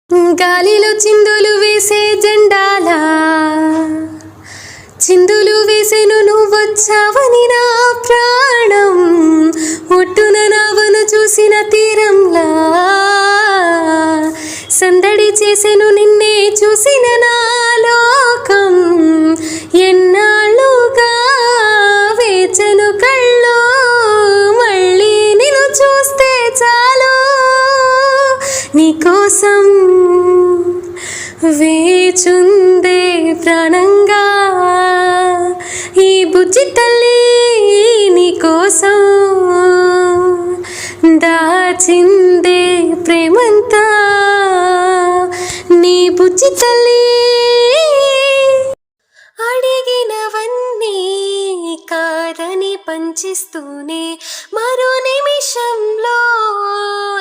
గాలిలో చిందులు వేసే జెండాలా చిందులు వేసెను నువ్వొచ్చావని నా ప్రాణం ఒట్టున నావను చూసిన తీరంలా సందడి చేసెను నిన్నే చూసిన నా లోకం ఎన్నాళ్ళుగా వేచను కళ్ళు మళ్ళీ నిన్ను చూస్తే చాలు నీకోసం వేచుందే ప్రాణంగా ఈ బుజ్జి తల్లి నీకోసం దాచిందే ప్రేమంతా నీ బుజ్జి తల్లి అడిగినవన్నీ కాదని పంచిస్తూనే మరో నిమిషంలో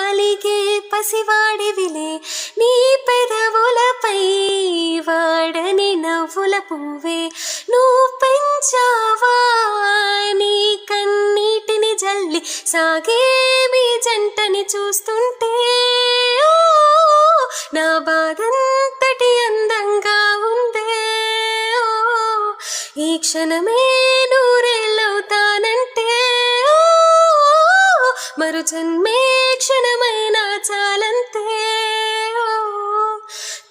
అలిగే పసివాడివిలే నీ పెదవులపై వాడని నవ్వుల పువ్వే నువ్వు పెంచావా నీ కన్నీటిని జల్లి సాగే మీ జంటని చూస్తుంటే నా బాధంతటి అందంగా ఉందే ఈ క్షణమే నూరేళ్ళవుతానంటే మరు జన్మే క్షణమైనా చాలంతే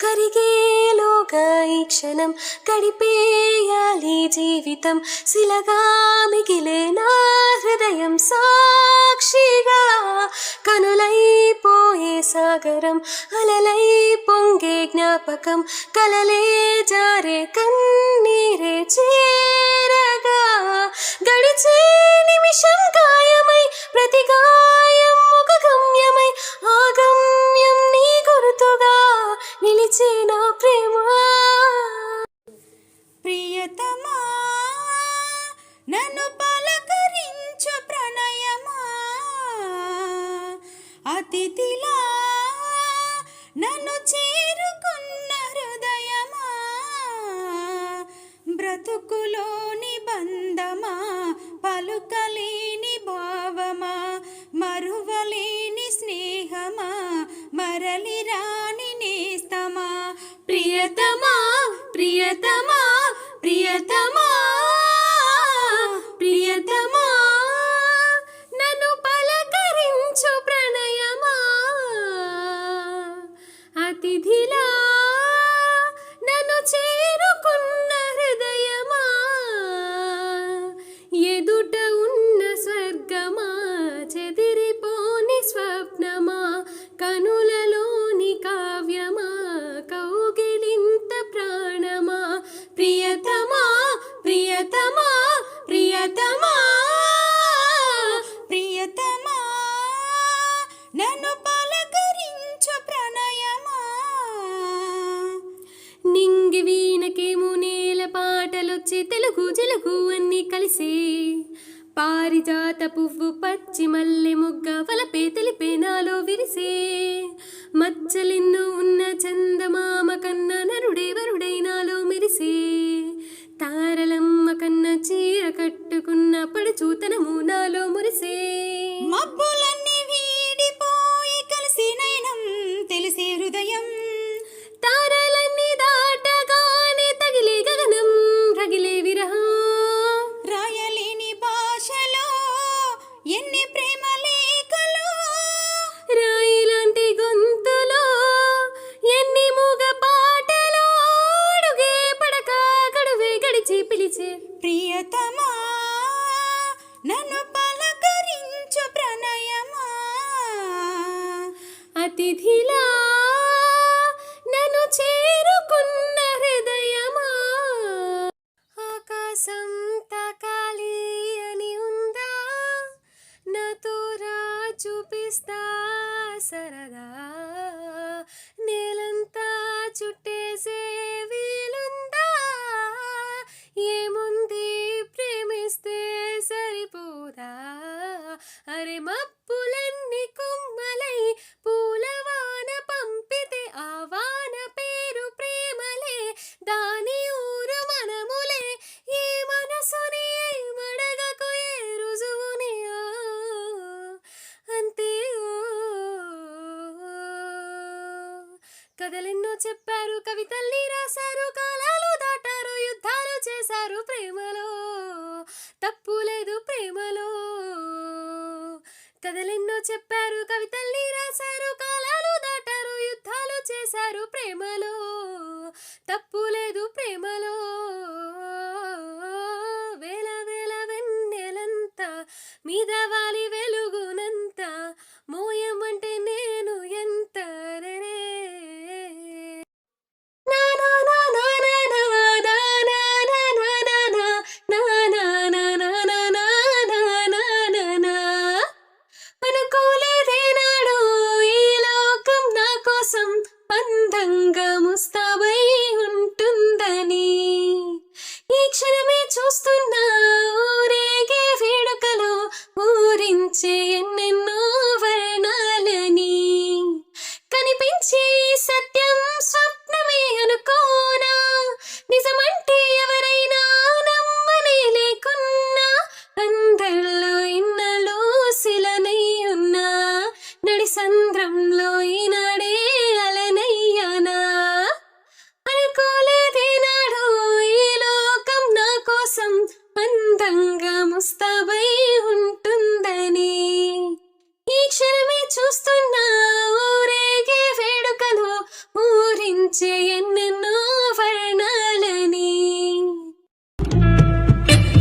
కరిగేలోగా ఈ క్షణం గడిపేయాలి జీవితం శిలగా మిగిలే నా హృదయం సాక్షిగా కనులైపోయే సాగరం అలలై పొంగే జ్ఞాపకం కలలే జారే కన్నీరే చేరగా గడిచే నిమిషం గాయమై ప్రతి గాయం ఒక గమ్యమై ఆ గమ్యం నీ గుర్తుగా నిలిచే నా ప్రేమ ప్రియతమా నన్ను పలకరించు ప్రణయమా అతిథిలా నన్ను చేరుకున్న హృదయమా బ్రతుకులోని బంధమా పలుకలేని భావమా మరువలేని స్నేహమా మరలి రాని నేస్తమా ప్రియతమా ప్రియతమా ప్రియతమా ప్రియతమా నన్ను పలకరించు ప్రణయమా అతిథిలా నన్ను చేరుకున్న హృదయమా ఎదుట ఉన్న స్వర్గమా చెదిరిపోని స్వప్నమా కనులలోని కావ్యమా కౌగిలింత ప్రాణమా ప్రియతమా ప్రియతమా ప్రియతమా ప్రియతమా నన్ను పలకరించు ప్రణయమా నింగి వీణకేమో నేల పాటలొచ్చి తెలుగు జలుగు అన్నీ కలిసి పారిజాత పువ్వు పచ్చి మల్లె మొగ్గ వలపే తెలిపే నాలో విరిసే మచ్చలెన్నో ఉన్న చందమామ కన్నా నరుడే వరుడై నాలో మెరిసే తారలమ్మ కన్నా చీర కట్టుకున్న పడుచూతనము నాలో మురిసే మబ్బులన్నీ వీడిపోయి కలిసి నయనం తెలిసే హృదయం తారలన్నీ దాటగానే తగిలే గగనం రగిలే విరహం రాయలేని భాషలో ఎన్ని ప్రేమ లేఖలు రాయిలాంటి గొంతులో ఎన్ని మూగ పాటలో అడుగే పడక గడువే గడిచి పిలిచే ప్రియతమా నన్ను పలకరించు ప్రణయమా అతిథిలా నన్ను చేరుకున్న హృదయమా ఆకాశం తాకాలి అని ఉందా నాతో రా చూపిస్తా సరదా నేలంతా చుట్టేసే వీలుందా ఏముంది ప్రేమిస్తే సరిపోదా అరే మప్పులన్నీ కొమ్మలై పూలవాన కథలెన్నో చెప్పారు, కవితల్ని రాశారు, కాలాలు దాటారు, యుద్ధాలు చేశారు, ప్రేమలో తప్పు లేదు ప్రేమలో. కథలెన్నో చెప్పారు, కవితల్ని రాశారు, కాలాలు దాటారు, యుద్ధాలు చేశారు, ప్రేమలో తప్పు లేదు ప్రేమలో. వేల వేల వెన్నెలంతా మీద వాలి వెలుగునంత మోయమంటే నేను ఎంత రే. అనుకోలేదేనాడు ఈ లోకం నా కోసం అందంగా ముస్తాబై ఉంటుందని. ఈ క్షణమే చూస్తున్నా ఊరేగే వేడుకలో ఊరించే ఎన్నెన్నో వర్ణాలని. కనిపించే సత్యం స్వప్నమే అనుకోనా, నిజమంటే ఎవరైనా నమ్మనే లేకున్నా, అందరిలో ఇన్నలో శిలనై ఉన్నా, నడి సంద్రంలో ఈనాడే అలనయ్యానా. అనుకోలేదేనాడు ఈ లోకం నా కోసం అందంగా ముస్తాబై ఉంటుందని. ఈ క్షణమే చూస్తున్నా ఊరేగే వేడుకలో ఊరించే ఎన్నెన్నో వర్ణాలని.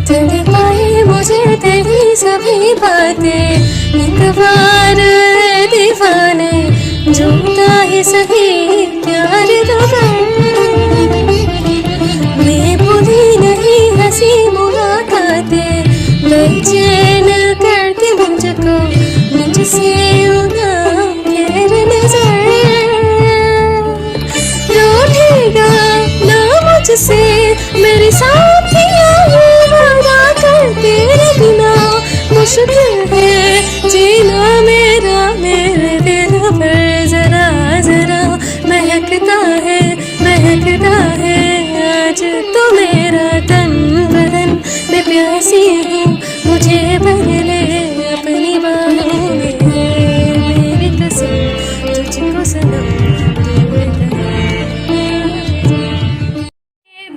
तड़पाए मुझे तेरी सभी बातें, एक बार दीवाने झूठा ही सही प्यार दूंगा. मैं भूली नहीं हंसी मुलाकातें, बेचैन करती मुझको मुझसे उड़ा फेर नजर. रूठेगा ना मुझसे मेरे साथिया, वादा कर तेरे बिना मुश्किल है जीना मेरा. मेरे दिल पर जरा जरा महकता है आज तो मेरा तन बदन. मैं प्यासी हूँ मुझे भर ले अपनी बाहों में. मेरी कसम तुझको सनम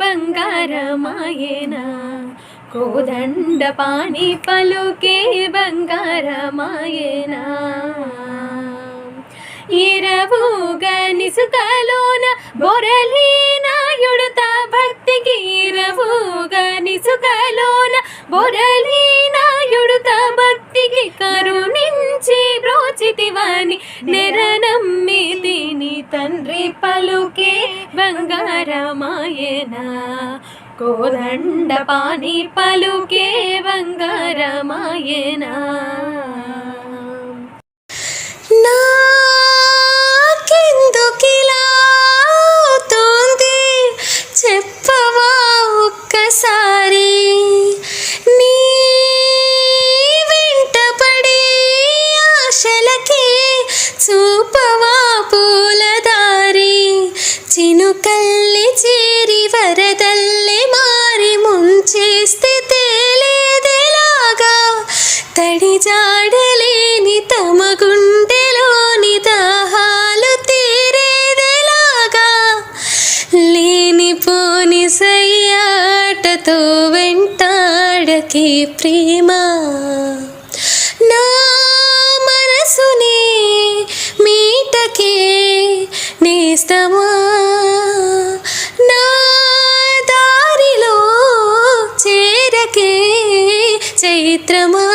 బంగారమాయేనా కోదండ పాణి పలుకే బంగారమాయేనా. ఇరవుగా నిసుకలోన బొరలీనాయుడుత భక్తికి, ఇరవుగా నిసుకలోన బొరలీనాయుడుత భక్తికి, కరుణించి బ్రోచితివాని నెరనమ్మితిని తండ్రి పలుకే బంగారమాయేనా. కోదండ పాణి పలుకే బంగారమాయేనా. నాకెందుకిలా అవుతోంది చెప్పవా ఒక్కసారి. నీ వెంటపడి ఆశలకి చూపవా పూలదారి. చినుకల్లి చేరి వరదల్లి మారి ముంచేస్తే తేలేదేలాగా, తడి జాడలేని తమ గుండెలోని దాహాలు తీరేదేలాగా. లేనిపోని సయ్యాటతో వెంటాడకి ప్రేమ, నా మనసుని మీటకే నేస్తమా. నా దారిలో చేరకే చైత్రమా.